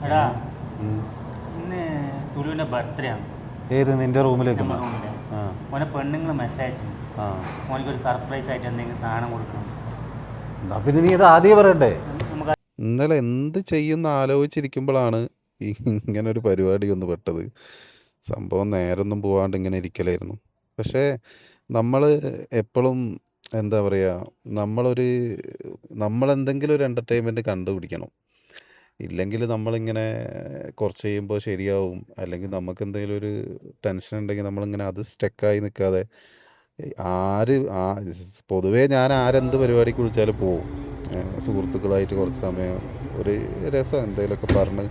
എടാ ഇന്ന് സുലുവിൻ്റെ ബർത്ത്ഡേ ആണ്. ഏത് നിന്റെ റൂമിലേക്ക്? നമ്മുടെ റൂമിൽ ഓനെ പെണ്ണുങ്ങൾ മെസ്സേജ് അയച്ചു. ഓനിക്കൊരു സർപ്രൈസ് ആയിട്ട് എന്തെങ്കിലും സാധനം കൊടുക്കണം. എന്നാ പിന്നെ നീ ഇത് ആദ്യം പറയണ്ടേ? നമുക്ക് ഇന്നലെ എന്ത് ചെയ്യുന്ന ആലോചിച്ചിരിക്കുമ്പോഴാണ് ഇങ്ങനെ ഒരു പരിപാടി ഒന്ന് പെട്ടത്. സംഭവം നേരൊന്നും പോവാണ്ട് ഇങ്ങനെ ഇരിക്കലായിരുന്നു. പക്ഷേ നമ്മൾ എപ്പോഴും എന്താ പറയുക, നമ്മളെന്തെങ്കിലും ഒരു എൻ്റർടൈൻമെൻറ്റ് കണ്ടുപിടിക്കണം. ഇല്ലെങ്കിൽ നമ്മളിങ്ങനെ കുറച്ച് കഴിയുമ്പോൾ ശരിയാവും, അല്ലെങ്കിൽ നമുക്ക് എന്തെങ്കിലും ഒരു ടെൻഷൻ ഉണ്ടെങ്കിൽ നമ്മളിങ്ങനെ അത് സ്റ്റക്കായി നിൽക്കാതെ ആര് പൊതുവേ ഞാൻ ആരെന്ത് പരിപാടിക്ക് വിളിച്ചാലും പോവും. സുഹൃത്തുക്കളായിട്ട് കുറച്ച് സമയം ഒരു രസം എന്തെങ്കിലുമൊക്കെ പറഞ്ഞ്.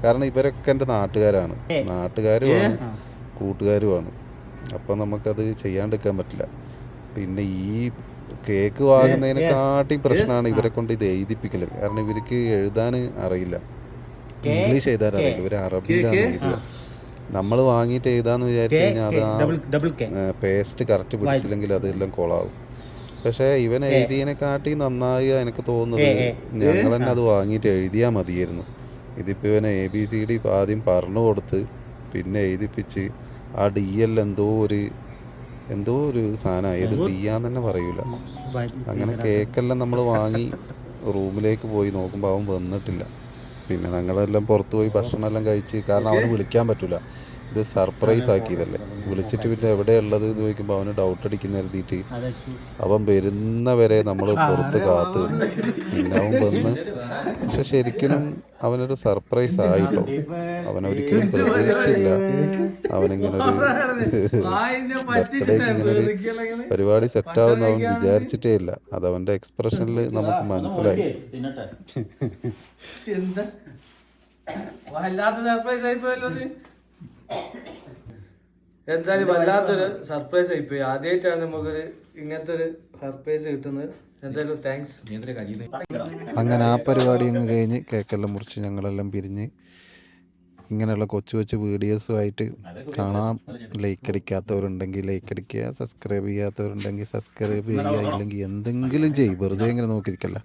കാരണം ഇവരൊക്കെ എൻ്റെ നാട്ടുകാരുമാണ് കൂട്ടുകാരുമാണ്. അപ്പം നമുക്കത് ചെയ്യാണ്ടിരിക്കാൻ പറ്റില്ല. പിന്നെ ഈ കേക്ക് വാങ്ങുന്നതിനെക്കാട്ടി പ്രശ്നമാണ് ഇവരെ കൊണ്ട് ഇത് എഴുതിപ്പിക്കൽ. കാരണം ഇവർക്ക് എഴുതാൻ അറിയില്ല, ഇംഗ്ലീഷ് എഴുതാൻ അറിയില്ല, ഇവർ അറബിയിലാണ് എഴുതുക. നമ്മൾ വാങ്ങിയിട്ട് എഴുതാന്ന് വിചാരിച്ചു കഴിഞ്ഞാൽ അത് ആ പേസ്റ്റ് കറക്റ്റ് പിടിച്ചില്ലെങ്കിൽ അതെല്ലാം കൊളാവും. പക്ഷേ ഇവൻ എഴുതിയതിനെക്കാട്ടി നന്നായി എനിക്ക് തോന്നുന്നത് ഞങ്ങൾ തന്നെ അത് വാങ്ങിയിട്ട് എഴുതിയാൽ മതിയായിരുന്നു. ഇതിപ്പോൾ ഇവനെ ABCD ആദ്യം പറഞ്ഞു കൊടുത്ത് പിന്നെ എഴുതിപ്പിച്ച് ആ DL എന്തോ ഒരു സാധനം, ഏത് ഡിയാന്ന് തന്നെ പറയൂല. അങ്ങനെ കേക്കെല്ലാം നമ്മൾ വാങ്ങി റൂമിലേക്ക് പോയി നോക്കുമ്പോൾ അവൻ വന്നിട്ടില്ല. പിന്നെ ഞങ്ങളെല്ലാം പുറത്ത് പോയി ഭക്ഷണമെല്ലാം കഴിച്ച്, കാരണം അവന് വിളിക്കാൻ പറ്റില്ല, ഇത് സർപ്രൈസ് ആക്കിയതല്ലേ. വിളിച്ചിട്ട് പിന്നെ എവിടെയുള്ളത് എന്ന് ചോദിക്കുമ്പോൾ അവന് ഡൗട്ട് അടിക്കുന്ന കരുതിയിട്ട് അവൻ വരുന്നവരെ നമ്മൾ പുറത്ത് കാത്തു. പിന്നെ അവൻ വന്ന്, പക്ഷെ ശരിക്കും അവനൊരു സർപ്രൈസ് ആയിട്ടോ. അവനൊരിക്കലും പ്രതീക്ഷിച്ചില്ല അവനിങ്ങനൊരു ബർത്ത്ഡേക്ക് ഇങ്ങനൊരു പരിപാടി സെറ്റാവുന്ന അവൻ വിചാരിച്ചിട്ടേ ഇല്ല. അത് അവൻ്റെ എക്സ്പ്രഷനിൽ നമുക്ക് മനസ്സിലായി. എന്തായാലും വല്ലാത്തൊരു സർപ്രൈസ് ആയിപ്പോയി. ആദ്യമായിട്ടാണ് നമുക്കൊരു ഇങ്ങനത്തെ ഒരു സർപ്രൈസ് കിട്ടുന്നത്. എന്തായാലും താങ്ക്സ്. അങ്ങനെ ആ പരിപാടി അങ്ങ് കഴിഞ്ഞ് കേക്കെല്ലാം മുറിച്ച് ഞങ്ങളെല്ലാം പിരിഞ്ഞ് ഇങ്ങനെയുള്ള കൊച്ചു കൊച്ചു വീഡിയോസുമായിട്ട് കാണാം. ലൈക്ക് അടിക്കാത്തവരുണ്ടെങ്കിൽ ലൈക്ക് അടിക്കുക, സബ്സ്ക്രൈബ് ചെയ്യാത്തവരുണ്ടെങ്കിൽ സബ്സ്ക്രൈബ് ചെയ്യുക, ഇല്ലെങ്കിൽ എന്തെങ്കിലും ചെയ്യും, വെറുതെ ഇങ്ങനെ നോക്കിയിരിക്കല്ല.